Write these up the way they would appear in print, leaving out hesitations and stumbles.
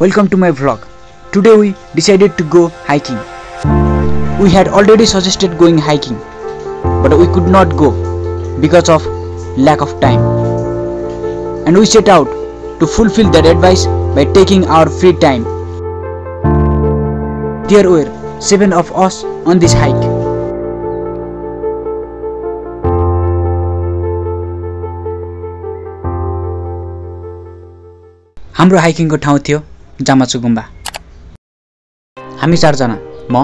Welcome to my vlog. Today we decided to go hiking. We had already suggested going hiking, but we could not go because of lack of time. And we set out to fulfill that advice by taking our free time. There were 7 of us on this hike. हाम्रो हाइकिङको ठाउँ थियो जामाचु गुम्बा। हामी 4 जना, म,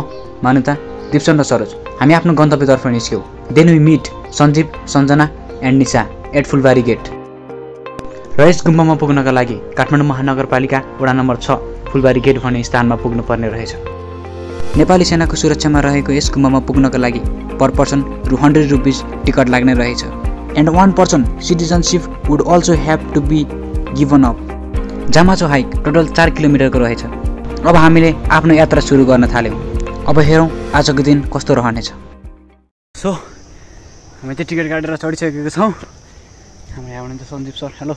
मानुता, दिप्सन र सरोज, हामी आफ्नो गन्तव्यतर्फ निस्क्यौं। Then we meet Sanjeev, Sanjana and Nisha at Phulbari gate. र यस गुम्बामा पुग्नका लागि काठमाडौँ महानगरपालिका वडा नम्बर 6 फुलबारी गेट भन्ने स्थानमा पुग्नु पर्ने रहेछ। नेपाली सेनाको सुरक्षामा रहेको यस गुम्बामा पुग्नका लागि पर पर्सन ₹100 टिकट लाग्ने रहेछ। And 1 person citizenship would also have to be given up. Jamachu hike total 4 किलोमिटरको रहेछ। अब हामीले आफ्नो यात्रा सुरु गर्न थाल्यौं। अब हेरौं आजको दिन कस्तो रहनेछ। सो हामी त टिकट काटेर चढिसकेको छौं। हाम्रो यहाँ हुनुहुन्छ सञ्जीव सर। Hello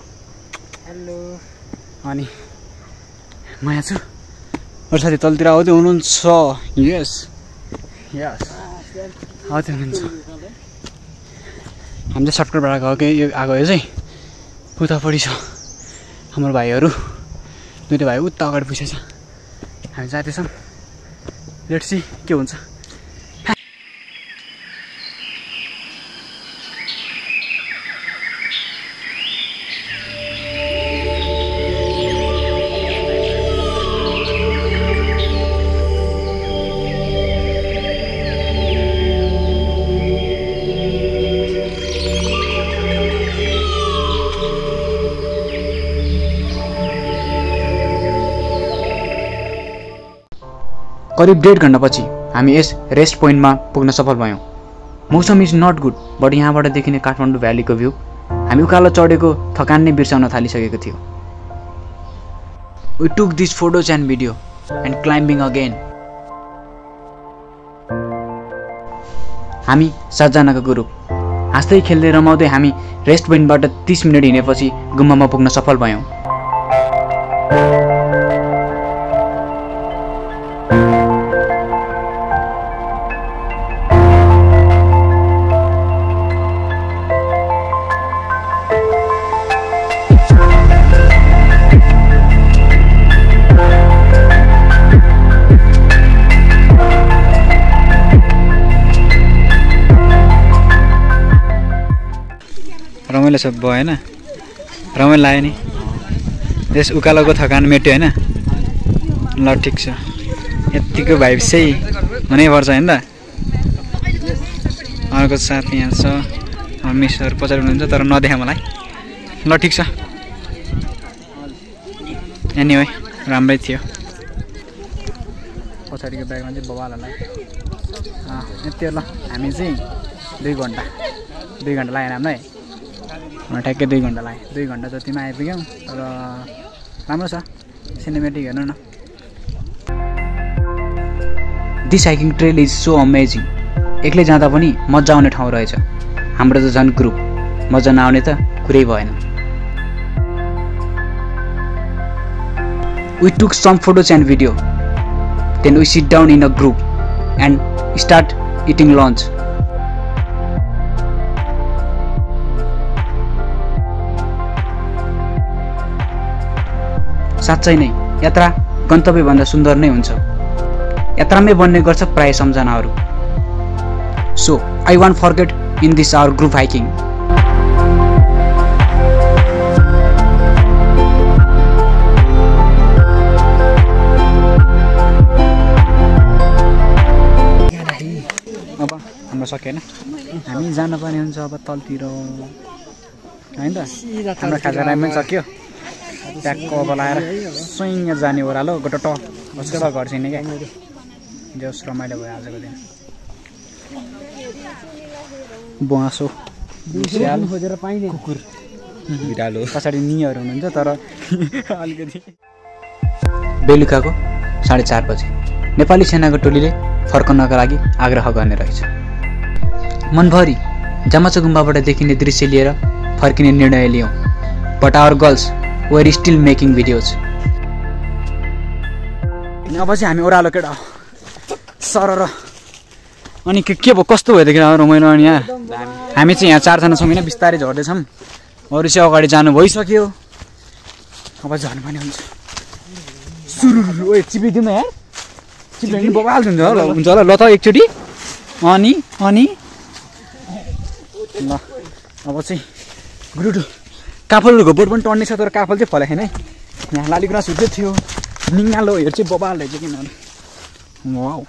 hello. अनि म यहाँ छु। अरु साथी तलतिर आउँदै हुनुहुन्छ। यस यस आउँदै हुनुहुन्छ। हामी चाहिँ सर्टकटबाट आएको यो चाहिँ उतापट्टि छ। हाम्रो भाइहरू दुईटा भाइ उता अगाडि पुगेछ। हामी जाँदैछौँ। लेट्स सी के हुन्छ। करिब 1.5 घण्टापछि हामी यस रेस्ट पोइन्टमा पुग्न सफल भयौं। मौसम इज नट गुड, बट यहाँबाट देखिने काठमाडौँ भ्यालीको भ्यू हामी उकालो चढेको थकान नै बिर्साउन थालिसकेको थियो। We took this photos and video and climbing again. हामी 7 जनाको ग्रुप हाँस्दै खेल्दै रमाउँदै हामी रेस्ट पोइन्टबाट 30 मिनेट हिँडेपछि गुम्बामा पुग्न सफल भयौं। रमाइलो सब भयो हैन? रमाइलो लाग्यो नि? यस उकालोको थकान मेट्यो हैन? ल ठिक छ। यतिको भाइब चाहिँ हुनैपर्छ हैन त? अर्को साथी यहाँ छ। मिसहरू पछाडि हुनुहुन्छ तर नदेखा मलाई। ल ठिक छ। एनीवे राम्रै थियो। पछाडिको ब्यागमा चाहिँ बबाललाई यति हो। ल हामी चाहिँ 2 घण्टा लागेन हामीलाई। ठ्याक्कै 2 घण्टा लाग्यो। 2 घण्टा जतिमा आइपुग्यौँ। तर राम्रो छ। सिनेमेटिक हेर्नु न। This hiking trail is so amazing. एक्लै जाँदा पनि मजा आउने ठाउँ रहेछ। हाम्रो त झन् ग्रुप, मजा नआउने त कुरै भएन। We took some photos and video. Then we sit down in a group and start eating lunch. साँच्चै नै यात्रा गन्तव्यभन्दा सुन्दर नै हुन्छ। यात्रामै बन्ने गर्छ प्राय सम्झनाहरू। So I want forget in this our group hiking. अब हाम्रो सकेन। हामी जानुपर्ने हुन्छ अब तलतिर हैन त? हाम्रो खाजा टाइममै सक्यो। ट्याक्क अब लाएर सुइङ जाने ओह्रालो गोटो कसको घर छैन क्या। जस रमाइलो भयो आजको दिन। बुवासो खोजेर पाइने कुकुर बिरालो पछाडि निहरू हुनुहुन्छ तर अलिकति। बेलुकाको 4:30 बजे नेपाली सेनाको टोलीले फर्कनका लागि आग्रह गर्ने रहेछ। मनभरि जामाचु गुम्बाबाट देखिने दृश्य लिएर फर्किने निर्णय लियौं। But our girls were still making videos. अब चाहिँ हामी ओह्रालो केटा सर अनि के भयो कस्तो भयो देखिन रमाइलो अनि यहाँ हामी चाहिँ यहाँ 4 जना छौँ होइन बिस्तारै झर्दैछौँ अरू चाहिँ अगाडि जानु भइसक्यो अब झर्नु पनि हुन्छ सुरु ओए चिपिदिउँ न यार चिप्लिनु बबाल हुन्छ होला ल त एकचोटि अनि ल अब चाहिँ गुरुटु काफलको बोट पनि टन्ने छ तर काफल चाहिँ फला छैन है यहाँ लालीगुँरास हुँदै थियो निङ्गालो हेर चाहिँ बबाल रहेछ किनभने वाउ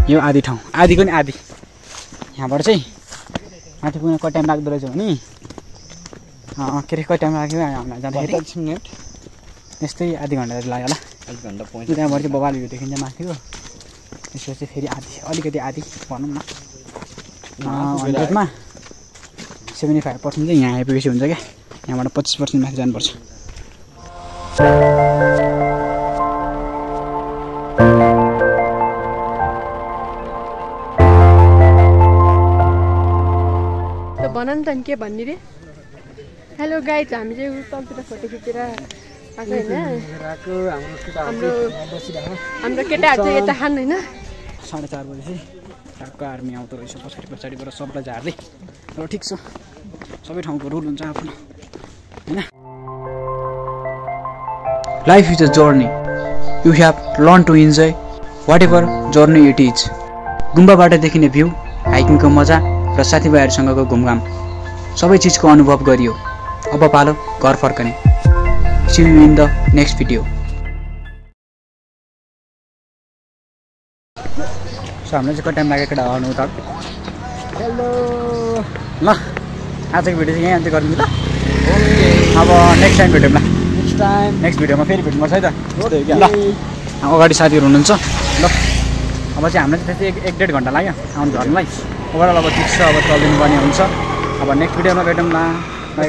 यो आधी ठाउँ आधीको नि आधी यहाँबाट चाहिँ माथि पुग्न कति टाइम लाग्दो रहेछ भने के अरे कति टाइम लाग्यो हामीलाई जाँदाखेरि यस्तै आधी घन्टा जति लाग्यो होला त्यहाँबाट चाहिँ बबाल भ्यू देखिन्छ माथिको त्यसपछि फेरि अलिकति आधी भनौँ न 100मा 75% चाहिँ यहाँ आइपुगेपछि हुन्छ क्या यहाँबाट 25% माथि जानुपर्छ भन नि त के भन्ने रे हेलो गाइज हामी चाहिँ तलतिर फोटो खिचेर आएको होइन हाम्रो केटाहरू चाहिँ यता खान होइन 4:30 बजेपछि ट्याक्क आर्मी आउँदो रहेछ पछाडिबाट सबलाई झार्दै र ठिक छ सबै ठाउँको रुल हुन्छ आफ्नो होइन life is a journey you have learn to enjoy whatever journey it is गुम्बाबाट देखिने भ्यू हाइकिङको मजा र साथीभाइहरूसँगको घुमघाम सबै चिजको अनुभव गरियो अब पालो घर फर्कने see you in the next video so हामीलाई चाहिँ कति टाइम लाग्यो केटा आउनु त हेलो ल आजको भिडियो चाहिँ यहीँ अन्त्य गरिदिनु त अब नेक्स्ट टाइम भेटौँ ल नेक्स्ट भिडियोमा फेरि भेट्नुपर्छ है त ल अगाडि साथीहरू हुनुहुन्छ ल अब चाहिँ हामीलाई चाहिँ त्यस्तै 1-1.5 घन्टा लाग्यो आउनु झर्नुलाई ओभरअल अब ठिक छ अब चलिदिनु पर्ने हुन्छ अब नेक्स्ट भिडियोमा भेटौँ ल बाई